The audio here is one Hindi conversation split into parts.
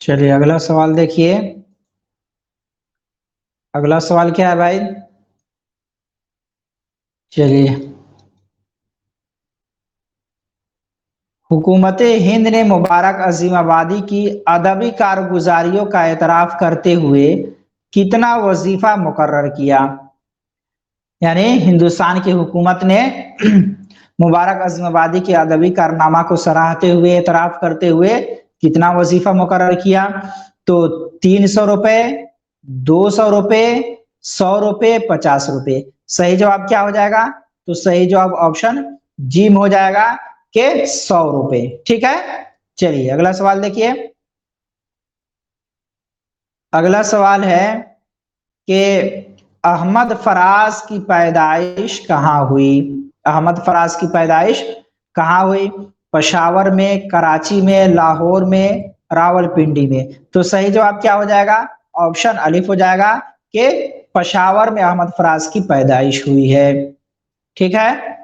चलिए अगला सवाल देखिए। अगला सवाल क्या है भाई? चलिए, हुकूमत हिंद ने मुबारक अजीमाबादी की अदबी कारगुजारियों का एतराफ़ करते हुए कितना वजीफा मुकर्रर किया? यानी हिंदुस्तान की हुकूमत ने मुबारक अज़ीमाबादी के अदबी कारनामा को सराहते हुए, एतराफ़ करते हुए कितना वजीफा मुकर्रर किया? तो 300 रुपए, 200 रुपए, 100 रुपए, 50 रुपए। सही जवाब क्या हो जाएगा? तो सही जवाब ऑप्शन जी में हो जाएगा कि 100 रुपए। ठीक है, चलिए अगला सवाल देखिए। अगला सवाल है कि अहमद फराज की पैदाइश कहाँ हुई? अहमद फराज की पैदाइश कहाँ हुई? पेशावर में, कराची में, लाहौर में, रावलपिंडी में। तो सही जवाब क्या हो जाएगा? ऑप्शन अलिफ हो जाएगा कि पेशावर में अहमद फराज की पैदाइश हुई है। ठीक है,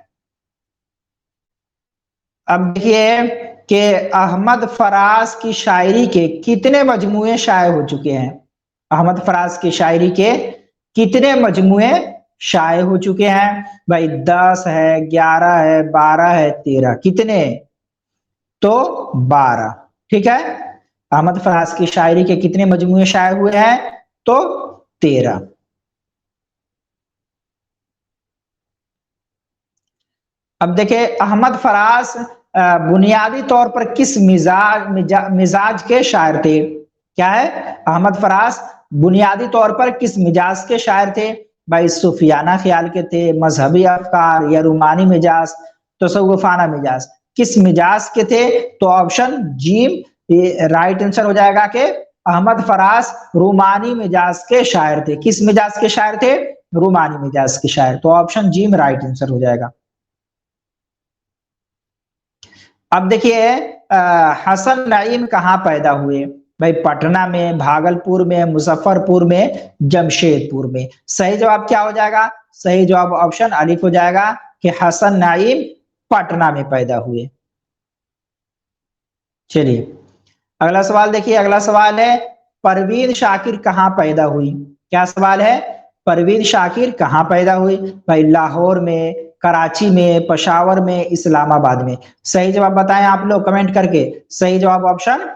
अब देखिए कि अहमद फराज की शायरी के कितने मजमूए शाये हो चुके हैं? अहमद फराज की शायरी के कितने मजमूए शाये हो चुके हैं? भाई 10 है, 11 है, 12 है, 13। कितने? तो 12। ठीक है, अहमद फराज की शायरी के कितने मजमूए शाये हुए हैं? तो 13। अब देखिए अहमद फराज बुनियादी तौर पर किस मिजाज के शायर थे? क्या है? अहमद फराज बुनियादी तौर पर किस मिजाज के शायर थे? भाई सूफियाना ख्याल के थे, मजहबी अफकार, या रूमानी मिजाज, तसव्वुफाना मिजाज? किस मिजाज के थे? तो ऑप्शन जी राइट आंसर हो जाएगा कि अहमद फराज रूमानी मिजाज के शायर थे। किस मिजाज के शायर थे? रूमानी मिजाज के शायर। तो ऑप्शन जी में राइट आंसर हो जाएगा। अब देखिए हसन नईम कहाँ पैदा हुए? भाई पटना में, भागलपुर में, मुजफ्फरपुर में, जमशेदपुर में। सही जवाब क्या हो जाएगा? सही जवाब ऑप्शन अलिफ हो जाएगा कि हसन नईम पटना में पैदा हुए। चलिए अगला सवाल देखिए। अगला सवाल है परवीन शाकिर कहाँ पैदा हुई? क्या सवाल है? परवीन शाकिर कहाँ पैदा हुई? भाई लाहौर में, कराची में, पेशावर में, इस्लामाबाद में। सही जवाब बताएं आप लोग कमेंट करके। सही जवाब ऑप्शन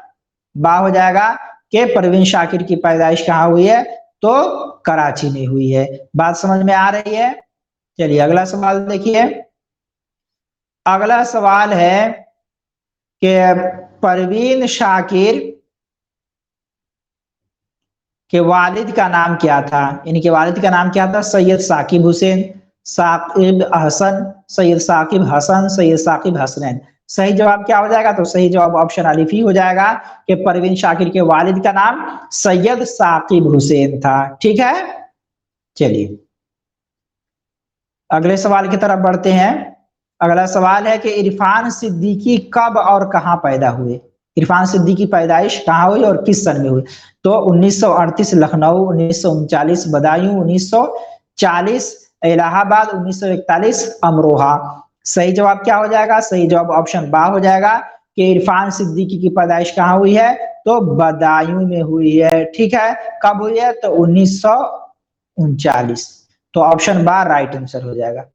बा हो जाएगा कि परवीन शाकिर की पैदाइश कहाँ हुई है? तो कराची में हुई है। बात समझ में आ रही है? चलिए अगला सवाल देखिए। अगला सवाल है कि परवीन शाकिर के वालिद का नाम क्या था? इनके वालिद का नाम क्या था? सैयद साकिब हुसैन, साकिब हसन, सैयद साकिब हसन, सैयद साकिब हसनैन। सही जवाब क्या हो जाएगा? तो सही जवाब ऑप्शन अलिफ ही हो जाएगा कि परवीन शाकिर के वालिद का नाम सैयद साकिब हुसैन था। ठीक है, चलिए अगले सवाल की तरफ बढ़ते हैं। अगला सवाल है कि इरफान सिद्दीकी कब और कहां पैदा हुए? इरफान सिद्दीकी पैदाइश कहां हुई और किस सन में हुई? तो 1938 लखनऊ, 1939 बदायूं, 1940 इलाहाबाद, 1941 अमरोहा। सही जवाब क्या हो जाएगा? सही जवाब ऑप्शन बा हो जाएगा कि इरफान सिद्दीकी की पैदाइश कहां हुई है? तो बदायूं में हुई है। ठीक है, कब हुई है? तो 1939। तो ऑप्शन बा राइट आंसर हो जाएगा।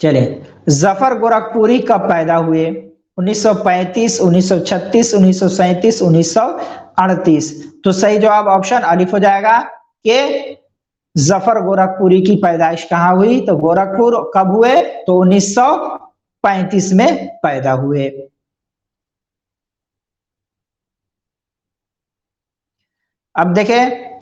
चलिए जफर गोरखपुरी कब पैदा हुए? 1935, 1936, 1937, 1938। तो सही जवाब ऑप्शन अलिफ हो जाएगा कि जफर गोरखपुरी की पैदाइश कहां हुई? तो गोरखपुर कब हुए? तो 1935 में पैदा हुए। अब देखें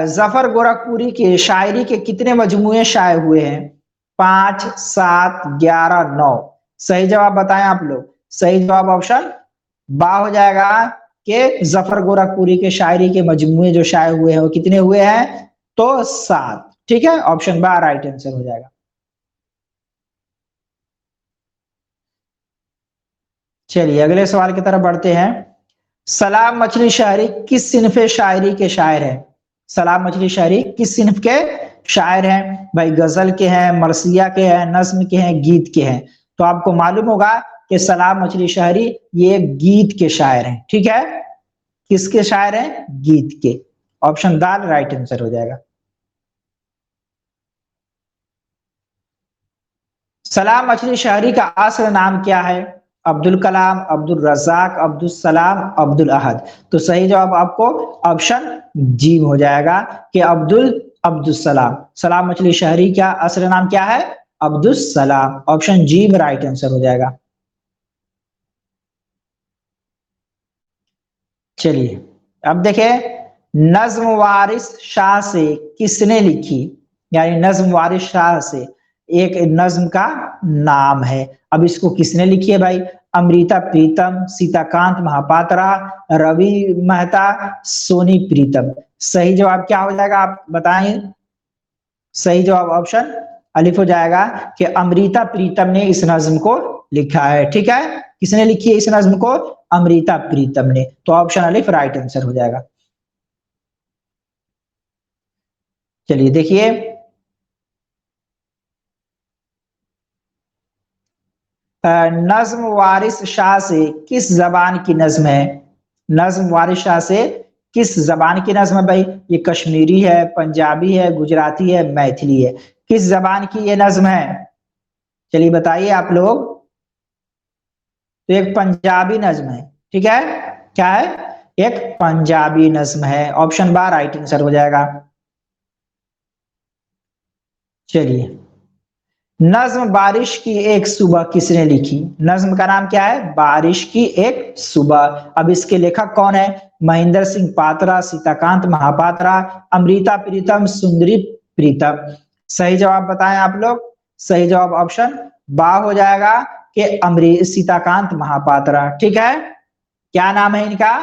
जफर गोरखपुरी की शायरी के कितने मजमूए शाये हुए हैं? 5, 7, 11, 9। सही जवाब बताएं आप लोग। सही जवाब ऑप्शन बा हो जाएगा कि जफर गोरखपुरी के शायरी के मजमूए जो शाये हुए हैं वो कितने हुए हैं? तो 7। ठीक है, ऑप्शन बा राइट आंसर हो जाएगा। चलिए अगले सवाल की तरफ बढ़ते हैं। सलाम मछली शायरी किस सिनफ शायरी के शायर हैं? सलाम मछली शायरी किस सिनफ के शायर हैं? भाई गजल के हैं, मरसिया के हैं, नज्म के हैं, गीत के हैं। तो आपको मालूम होगा कि सलाम मछली शहरी ये गीत के शायर हैं। ठीक है, किसके शायर हैं? गीत के। ऑप्शन दाल राइट आंसर हो जाएगा। सलाम मछली शहरी का असल नाम क्या है? अब्दुल कलाम, अब्दुल रजाक, अब्दुल सलाम, अब्दुल अहद। तो सही जवाब आपको ऑप्शन जी हो जाएगा कि अब्दुल सलाम। सलाम मछली शहरी का असल नाम क्या है? अब्दुल सलाम। ऑप्शन जी में राइट आंसर हो जाएगा। चलिए अब देखें, नज्म वारिस शाह से किसने लिखी? यानी नज्म वारिस शाह से एक नज्म का नाम है। अब इसको किसने लिखी है भाई? अमृता प्रीतम, सीताकांत महापात्रा, रवि मेहता, सोनी प्रीतम। सही जवाब क्या हो जाएगा आप बताएं? सही जवाब ऑप्शन अलिफ हो जाएगा कि अमृता प्रीतम ने इस नज्म को लिखा है। ठीक है, किसने लिखी है इस नज्म को? अमृता प्रीतम ने। तो ऑप्शन अलिफ राइट आंसर हो जाएगा। चलिए देखिए, नज्म वारिस शाह से किस जबान की नज्म है? नज्म वारिस शाह से किस जबान की नज्म है भाई? ये कश्मीरी है, पंजाबी है, गुजराती है, मैथिली है। किस जबान की ये नज्म है? चलिए बताइए आप लोग। तो एक पंजाबी नज्म है। ठीक है, क्या है? एक पंजाबी नज्म है। ऑप्शन बार राइट आंसर हो जाएगा। चलिए, नज्म बारिश की एक सुबह किसने लिखी? नज्म का नाम क्या है? बारिश की एक सुबह। अब इसके लेखक कौन है? महेंद्र सिंह पात्रा, सीताकांत महापात्रा, अमृता प्रीतम, सुंदरी प्रीतम। सही जवाब बताएं आप लोग। सही जवाब ऑप्शन बा हो जाएगा कि अमृ सीताकांत महापात्रा। ठीक है, क्या नाम है इनका?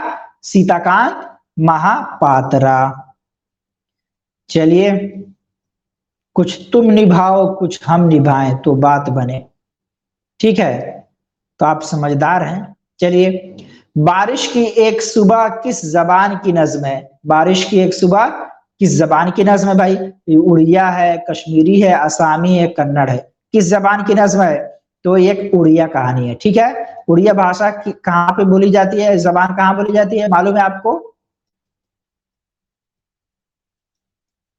सीताकांत महापात्रा। चलिए, कुछ तुम निभाओ कुछ हम निभाएं तो बात बने। ठीक है, तो आप समझदार हैं। चलिए, बारिश की एक सुबह किस जबान की नज्म है? बारिश की एक सुबह किस जबान की नज्म है भाई? ये उड़िया है, कश्मीरी है, असामी है, कन्नड़ है। किस जबान की नज्म है? तो एक उड़िया कहानी है। ठीक है, उड़िया भाषा की कहाँ पे बोली जाती है? जबान कहाँ बोली जाती है मालूम है आपको?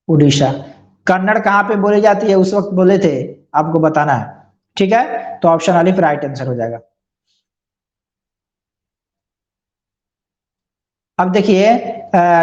उड़ीसा। कन्नड़ कहाँ पे बोली जाती है उस वक्त बोले थे? आपको बताना है। ठीक है, तो ऑप्शन अलिफ राइट आंसर हो जाएगा। अब देखिए,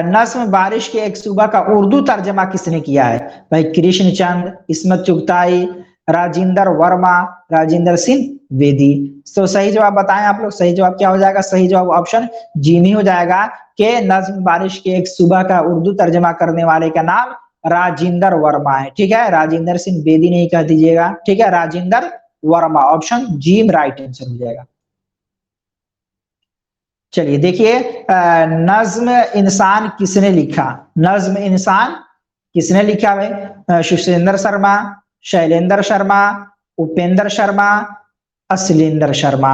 नज्म बारिश के एक सुबह का उर्दू तर्जमा किसने किया है भाई? कृष्णचंद, इस्मत चुगताई, राजिंदर वर्मा, राजिंदर सिंह बेदी। तो सही जवाब बताएं आप लोग। सही जवाब क्या हो जाएगा? सही जवाब ऑप्शन जी में हो जाएगा कि नज्म बारिश के एक सुबह का उर्दू तर्जमा करने वाले का नाम राजिंदर वर्मा है। ठीक है, राजिंदर सिंह बेदी नहीं कह दीजिएगा। ठीक है, राजिंदर वर्मा। ऑप्शन जी राइट आंसर हो जाएगा। चलिए देखिए, नज्म इंसान किसने लिखा? नज्म इंसान किसने लिखा है? सुशेंद्र शर्मा, शैलेंद्र शर्मा, उपेंद्र शर्मा, असलिंदर शर्मा।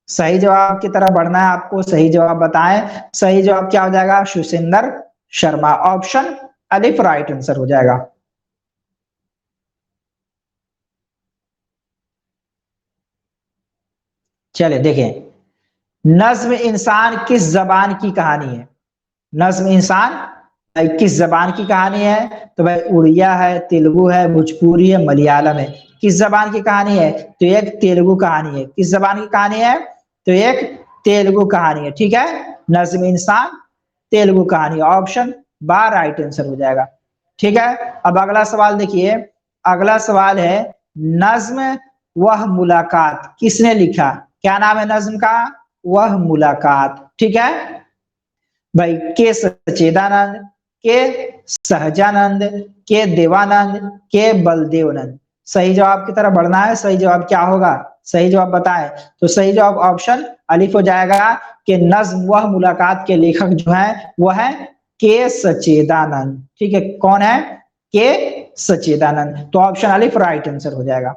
सही जवाब की तरफ बढ़ना है आपको। सही जवाब बताएं। सही जवाब क्या हो जाएगा? सुशेंद्र शर्मा। ऑप्शन अलिफ राइट आंसर हो जाएगा। चलिए देखें, नज्म इंसान किस जबान की कहानी है? नज्म इंसान किस जबान की कहानी है? तो भाई उड़िया है, तेलुगु है, भोजपुरी है, मलयालम है। किस जबान की कहानी है? तो एक तेलुगु कहानी है। किस जबान की कहानी है? तो एक तेलुगु कहानी है। ठीक है, नज्म इंसान तेलुगु कहानी। ऑप्शन बार राइट आंसर हो जाएगा। ठीक है, अब अगला सवाल देखिए। अगला सवाल है, नज्म वह मुलाकात किसने लिखा? क्या नाम है नज्म का? वह मुलाकात। ठीक है भाई, के सच्चिदानंद, के सहजानंद, के देवानंद, के बलदेवनंद। सही जवाब की तरफ बढ़ना है। सही जवाब क्या होगा? सही जवाब बताएं। तो सही जवाब ऑप्शन अलिफ हो जाएगा कि नज्म वह मुलाकात के लेखक जो है वो है के सच्चिदानंद। ठीक है, कौन है? के सच्चिदानंद। तो ऑप्शन अलिफ राइट आंसर हो जाएगा।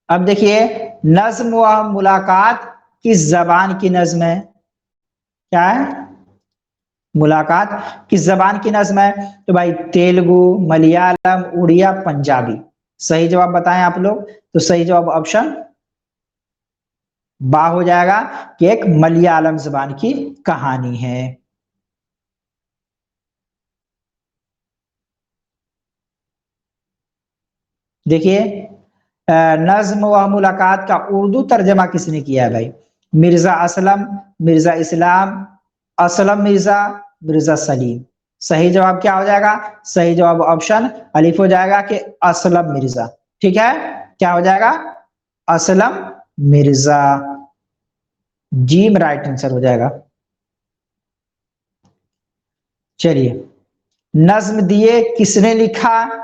अब देखिए, नज्म व मुलाकात किस जबान की नज्म है? क्या है? मुलाकात किस जबान की नज्म है? तो भाई तेलुगु, मलयालम, उड़िया, पंजाबी। सही जवाब बताएं आप लोग। तो सही जवाब ऑप्शन बा हो जाएगा कि एक मलयालम जबान की कहानी है। देखिए नज्म व मुलाकात का उर्दू तर्जमा किसने किया है भाई? मिर्जा असलम, मिर्जा इस्लाम, असलम मिर्जा, मिर्जा सलीम। सही जवाब क्या हो जाएगा? सही जवाब ऑप्शन अलिफ हो जाएगा कि असलम मिर्जा। ठीक है, क्या हो जाएगा? Aslam Mirza. Gym right answer हो जाएगा। चलिए, नज्म दिए किसने लिखा?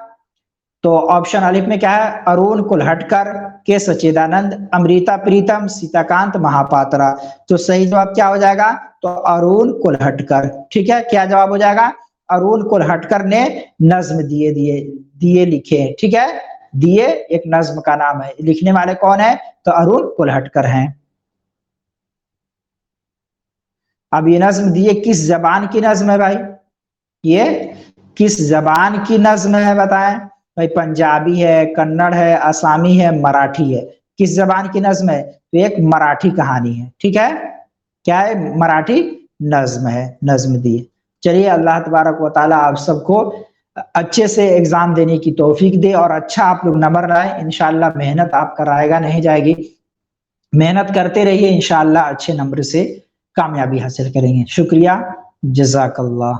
तो ऑप्शन अलिफ में क्या है? अरुण कुलहटकर, के सच्चिदानंद, अमृता प्रीतम, सीताकांत महापात्रा। तो सही जवाब क्या हो जाएगा? तो अरुण कुलहटकर। ठीक है, क्या जवाब हो जाएगा? अरुण कुलहटकर ने नज्म दिए दिए दिए लिखे। ठीक है, दिए एक नज्म का नाम है, लिखने वाले कौन है? तो अरुण कुलहटकर हैं। अब ये नज्म दिए किस जबान की नज्म है भाई? ये किस जबान की नज्म है बताएं? भाई पंजाबी है, कन्नड़ है, आसामी है, मराठी है। किस जबान की नज्म है? तो एक मराठी कहानी है। ठीक है, क्या है? मराठी नज्म है, नज्म दी। चलिए, अल्लाह तबारक व ताला आप सबको अच्छे से एग्जाम देने की तौफीक दे और अच्छा आप लोग नंबर लाए। इंशाल्लाह मेहनत आपका रायगा नहीं जाएगी, मेहनत करते रहिए, इंशाल्लाह अच्छे नंबर से कामयाबी हासिल करेंगे। शुक्रिया, जजाकल्लाह।